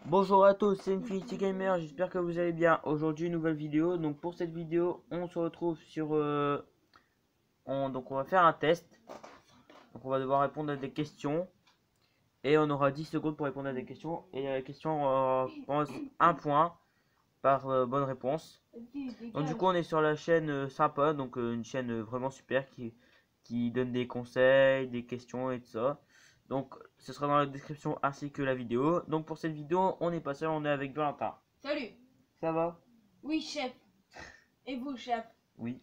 Bonjour à tous, c'est Infinity Gamer, j'espère que vous allez bien. Aujourd'hui, nouvelle vidéo. Donc pour cette vidéo, on se retrouve sur... donc on va faire un test. Donc on va devoir répondre à des questions. Et on aura 10 secondes pour répondre à des questions. Et les questions, je pense, un point par bonne réponse. Donc du coup, on est sur la chaîne sympa, donc une chaîne vraiment super qui donne des conseils, des questions et tout ça. Donc ce sera dans la description ainsi que la vidéo. Donc pour cette vidéo, on est pas seul, on est avec Valentin. Salut. Ça va? Oui, chef. Et vous, chef? Oui.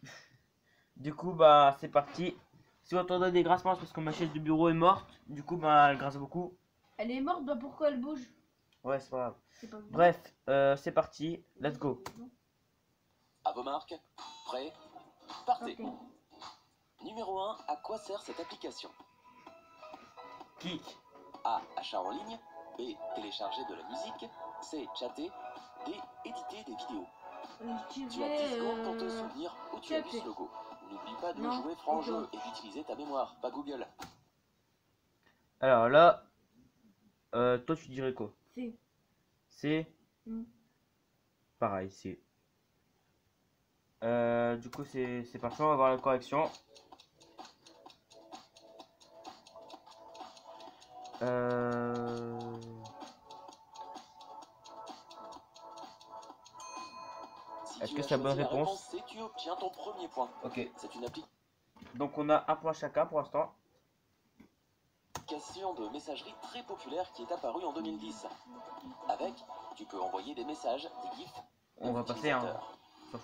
Du coup, bah c'est parti. Si vous entendez des grincements, c'est parce que ma chaise de bureau est morte. Du coup, bah elle grince beaucoup. Elle est morte, bah pourquoi elle bouge? Ouais, c'est pas grave. C'est pas Bref, c'est parti. Let's go. À vos marques, prêts, partez. Ok. Numéro 1, à quoi sert cette application? Kick. A. Achat en ligne. B. Télécharger de la musique. C. Chatter. D. Éditer des vidéos. Je Tu as 10 secondes pour te dirais... souvenir où tu as vu chatter. ce logo. N'oublie pas de Non, jouer franc ok. jeu et d'utiliser ta mémoire, pas Google. Alors là, toi tu dirais quoi? C'est... C'est Mm. pareil, c'est. Du coup, c'est parti, on va voir la correction. Si Est-ce tu que as c'est la bonne choisi la réponse? réponse C, tu obtiens ton premier point. Ok. C'est une Donc on a un point chacun pour l'instant. application de messagerie très populaire qui est apparue en 2010. Avec, tu peux envoyer des messages, des gifs. On va passer un. S'en fout.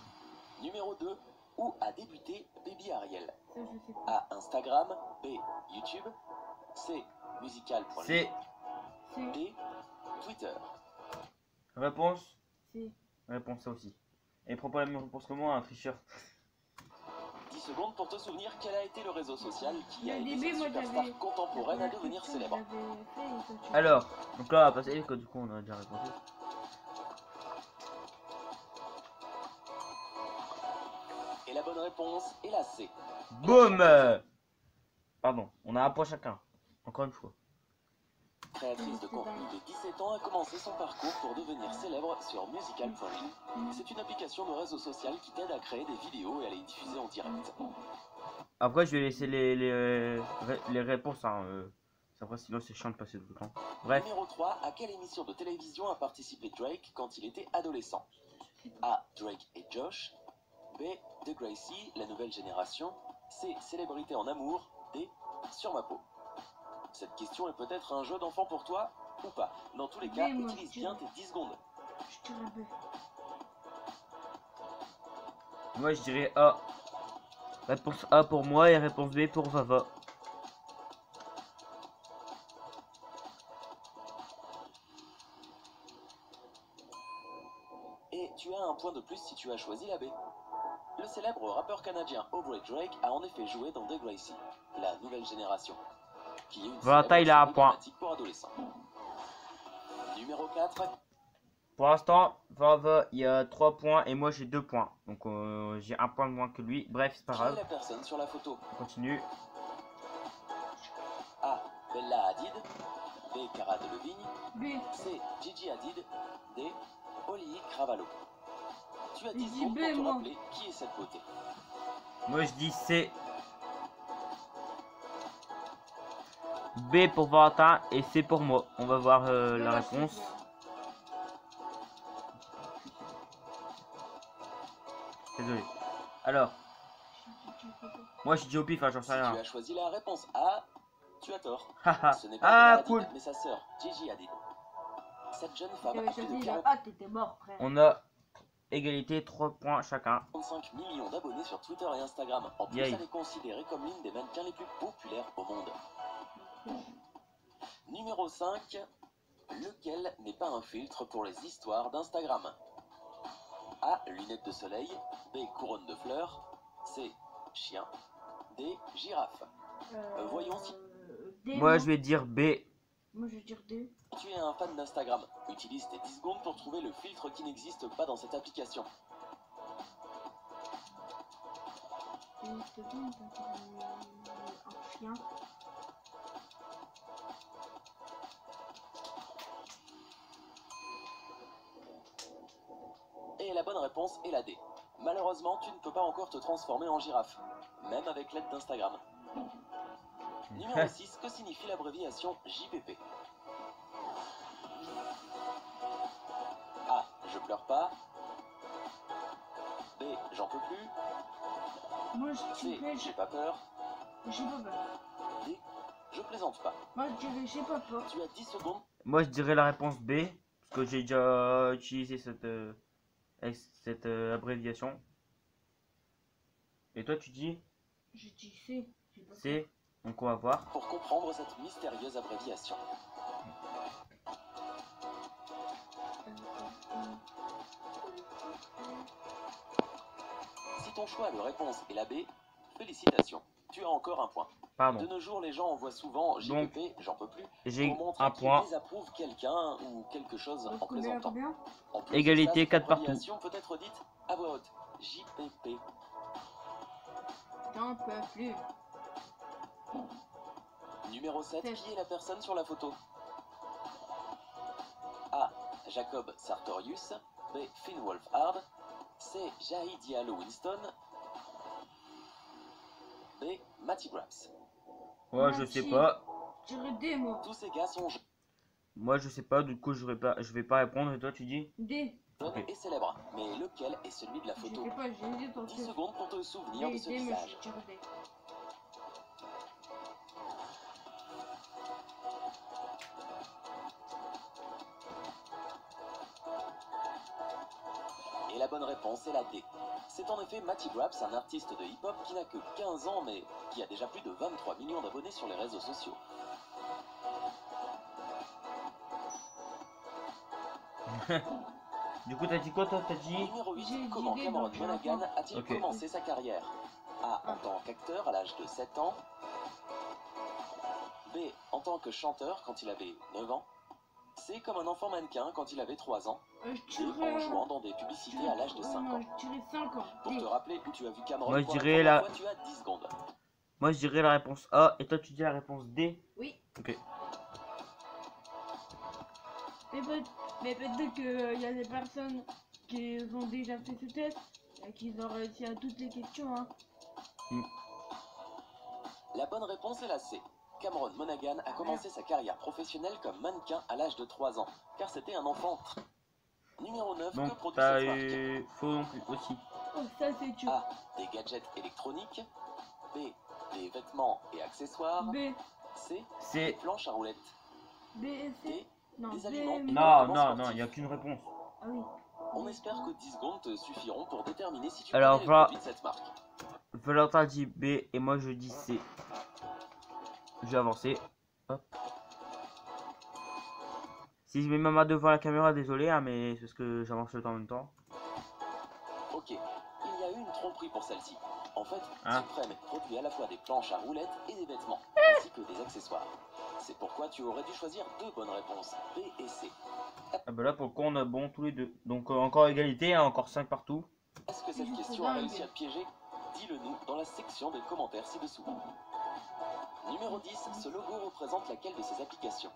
Numéro 2, où a débuté Baby Ariel? Ça, je sais pas. A. Instagram. B. YouTube. C. Musical.ly. C'est C'est... D. Twitter. réponse. C'est... Réponse ça aussi. Et prends pas la même réponse que moi, un tricheur. 10 secondes pour te souvenir quel a été le réseau social qui a Le aidé début, cette moi, superstar j'avais... contemporaine à devenir célèbre. Alors, donc là on va passer, que du coup on a déjà répondu. Et la bonne réponse est la C. Boum. Pardon, on a un point chacun. Encore une fois. Créatrice de contenu de 17 ans a commencé son parcours pour devenir célèbre sur Musical.ly. C'est une application de réseau social qui t'aide à créer des vidéos et à les diffuser en direct. Après je vais laisser les réponses. Hein, après sinon c'est chiant de passer tout le temps. Bref. Numéro 3, à quelle émission de télévision a participé Drake quand il était adolescent? A. Drake et Josh. B. The Gracie, la nouvelle génération. C. Célébrité en amour. D. Sur ma peau. Cette question est peut-être un jeu d'enfant pour toi ou pas. Dans tous les cas, B, moi, utilise je bien dirais. tes 10 secondes. Je dirais B. Moi je dirais A. Réponse A pour moi et réponse B pour Vava. Et tu as un point de plus si tu as choisi la B. Le célèbre rappeur canadien Aubrey Drake a en effet joué dans The Gracie, la nouvelle génération, qui est une Valentin, il a un série point. thématique pour adolescents. Numéro 4. Pour l'instant, Vava il y a 3 points et moi j'ai 2 points. Donc j'ai un point de moins que lui. Bref, c'est pas Qui est grave. la personne sur la photo? On continue. A. Bella Hadid. B. Cara Delevingne. B. C. Gigi Hadid. D. Oli Cravalho. Tu as Je 10 dis secondes B, pour te moi. rappeler qui est cette beauté. Moi je dis C. B pour Valentin et C pour moi. On va voir la réponse. Désolé. Alors, moi je dis au pif, hein, j'en Si sais tu rien. as choisi la réponse A, tu as tort. Haha. Ce n'est pas Bella Ah Hadid, cool. mais sa sœur, Gigi Hadid. Cette jeune femme J'avais âgée de choisi la 40 A, t'étais mort, frère. On a égalité 3 points chacun. 35 millions d'abonnés sur Twitter et Instagram. En plus, Yay. elle est considérée comme l'une des mannequins les plus populaires au monde. Numéro 5. Lequel n'est pas un filtre pour les histoires d'Instagram? A. Lunettes de soleil. B. Couronne de fleurs. C. Chien. D. Girafe. Voyons si D, Moi je vais dire B. Moi, je vais dire D. tu es un fan d'Instagram. Utilise tes 10 secondes pour trouver le filtre qui n'existe pas dans cette application. C'est bon, un chien. Et la bonne réponse est la D. Malheureusement, tu ne peux pas encore te transformer en girafe, même avec l'aide d'Instagram. Numéro 6, que signifie l'abréviation JPP? A. Je pleure pas. B. J'en peux plus. Moi, je C. dirais... J'ai pas peur. J'ai pas peur. D. Je plaisante pas. Moi, je dirais j'ai pas peur. Tu as 10 secondes. Moi, je dirais la réponse B, parce que j'ai déjà utilisé cette abréviation. Et toi, tu dis J'ai dit C. J'ai pas peur. C, donc on va voir. Pour comprendre cette mystérieuse abréviation. Si ton choix de réponse est la B, félicitations, tu as encore un point. Pardon. De nos jours, les gens envoient souvent JPP, j'en peux plus, J'ai pour montrer un qu'ils point. désapprouvent quelqu'un ou quelque chose en présentant. Combien? En plus de Égalité, ça, 4 cette partout. abréviation peut être dite à voix haute. JPP. J'en peux plus. Numéro 7, Sept. qui est la personne sur la photo? A. Jacob Sartorius. B. Finn Wolfhard. C. Jahi Diallo Winston. B. Matty Graps. Ouais, je sais pas. Je dirais D, moi. Tous ces gars sont Moi, je sais pas, du coup, je vais pas répondre. Et toi, tu dis D. jeunes Ok. et célèbres. Mais lequel est celui de la Je photo? sais pas, j'ai dit ton 10 truc. secondes pour te souvenir de D, ce D, mais visage. je dirais D. Et la bonne réponse est la D. C'est en effet Matty Graps, un artiste de hip-hop qui n'a que 15 ans mais qui a déjà plus de 23 millions d'abonnés sur les réseaux sociaux. Du coup, t'as dit quoi, toi? T'as dit Numéro 8, J'ai dit comment D, Cameron donc j'ai un Monaghan point. a-t-il Ok. commencé sa carrière? A. En tant qu'acteur à l'âge de 7 ans. B. En tant que chanteur quand il avait 9 ans. C. Comme un enfant mannequin quand il avait 3 ans. Je D. En dirais... jouant dans des publicités à l'âge de 5 non, ans. je dirais 5 ans. Pour D. te rappeler où tu as vu Cameron Moi, je pour la dirais première la- fois, tu as 10 secondes. Moi, je dirais la réponse A. Et toi, tu dis la réponse D. Oui. Ok. Mais peut-être qu'il y a des personnes qui ont déjà fait ce test et qui ont réussi à toutes les questions. Hein. La bonne réponse est la C. Cameron Monaghan a commencé sa carrière professionnelle comme mannequin à l'âge de 3 ans, car c'était un enfant. Numéro 9, que Donc, produit t'as cette marque? eu faux non plus aussi. Oh, ça c'est dur. A. Des gadgets électroniques. B. Des vêtements et accessoires. B. C. Des C'est. planches à roulettes. B et C. D. Non, des B. aliments. mais- Non, Comment non, sportif? non, il n'y a qu'une réponse. Ah oui. On espère que 10 secondes te suffiront pour déterminer si tu Alors, connais les voilà. produits de cette marque. Valentin dit B et moi je dis C. Je vais avancer. Hop. Si je mets ma main devant la caméra, désolé, hein, mais c'est parce que j'avance le temps en même temps. Ok, il y a eu une tromperie pour celle-ci. En fait, Hein? Supreme produit à la fois des planches à roulettes et des vêtements, ainsi que des accessoires. C'est pourquoi tu aurais dû choisir deux bonnes réponses, B et C. Ah bah là pour le coup on a bon tous les deux. Donc encore égalité, hein, encore 5 partout. Est-ce que cette C'est question a dingue. réussi à te piéger? Dis-le nous dans la section des commentaires ci-dessous. Numéro 10, ce logo représente laquelle de ces applications?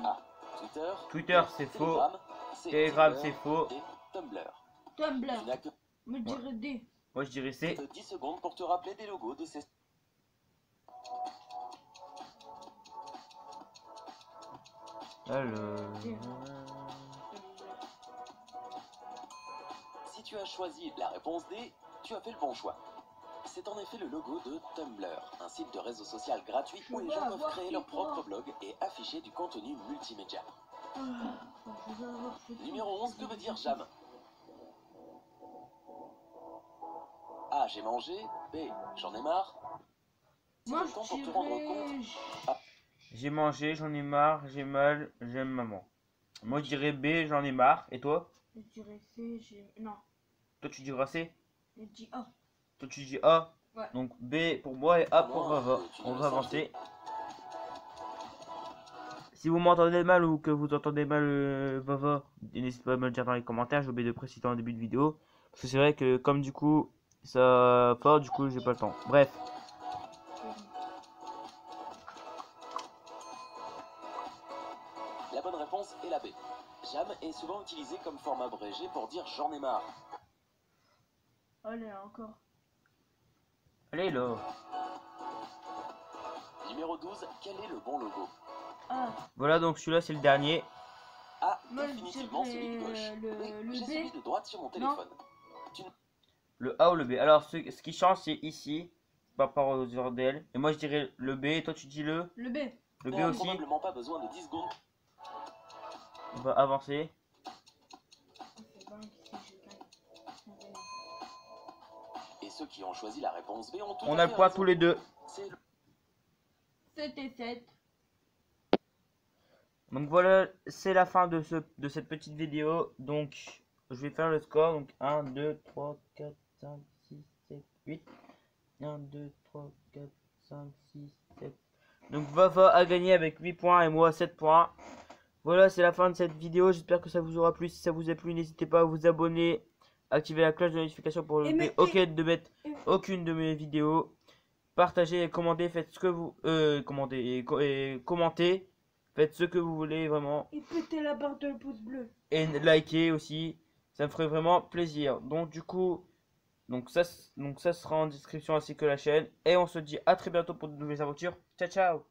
A. Twitter. Twitter, B. c'est faux. Telegram. C. Telegram Tinder. c'est faux. D. Tumblr. Tumblr. Tu n'as que Moi je dirais D. Moi je dirais C. 10 secondes pour te rappeler des logos de ces... Alors... Si tu as choisi la réponse D, tu as fait le bon choix. C'est en effet le logo de Tumblr, un site de réseau social gratuit où les gens peuvent créer leur propre blog et afficher du contenu multimédia. Ah, je vais avoir ce Numéro 11, que veut dire jam? A. J'ai mangé. B. J'en ai marre. C'est Moi le temps je pour te rendre compte. dirais... J'ai mangé, j'en ai marre, j'ai mal, j'aime maman. Moi je dirais B, j'en ai marre. Et toi? Je dirais C. Non. Toi tu diras C? Je dis A. Toi tu dis A? Ouais. Donc B pour moi et A pour Moi, Vava. tu ne On le va saches avancer. Si vous m'entendez mal ou que vous entendez mal Vava, n'hésitez pas à me le dire dans les commentaires. J'ai oublié de préciser en début de vidéo. Parce que c'est vrai que comme du coup ça part, du coup j'ai pas le temps. Bref. La bonne réponse est la B. Jam est souvent utilisé comme forme abrégée pour dire j'en ai marre. Allez, encore. Allez là. Numéro 12, quel est le bon logo? Ah, Voilà, donc celui-là c'est le dernier. A, moi, définitivement je celui de gauche. dirais, B, le j'ai B. celui de droite sur mon téléphone. Le A ou le B. Alors ce qui change c'est ici. Par rapport aux ordelles. Et moi je dirais le B. Et toi tu dis le Le B. B N'a aussi. probablement pas besoin de 10 secondes. On va avancer. C'est bon, je gagne. Et ceux qui ont choisi la réponse B ont tout On à a le fait point raison. tous les deux. C'est le 7 et 7. Donc voilà, c'est la fin de cette petite vidéo. Donc je vais faire le score. Donc 1, 2, 3, 4, 5, 6, 7, 8. 1, 2, 3, 4, 5, 6, 7. Donc Vafa a gagné avec 8 points et moi 7 points. Voilà, c'est la fin de cette vidéo. J'espère que ça vous aura plu. Si ça vous a plu, n'hésitez pas à vous abonner. Activer la cloche de notification pour ne de mettre aucune de mes vidéos. Partagez et commentez. Faites ce que vous... commentez. Faites ce que vous voulez vraiment. Et pétez la barre de pouce bleu. Et likez aussi. Ça me ferait vraiment plaisir. Donc du coup... Donc ça sera en description ainsi que la chaîne. Et on se dit à très bientôt pour de nouvelles aventures. Ciao ciao.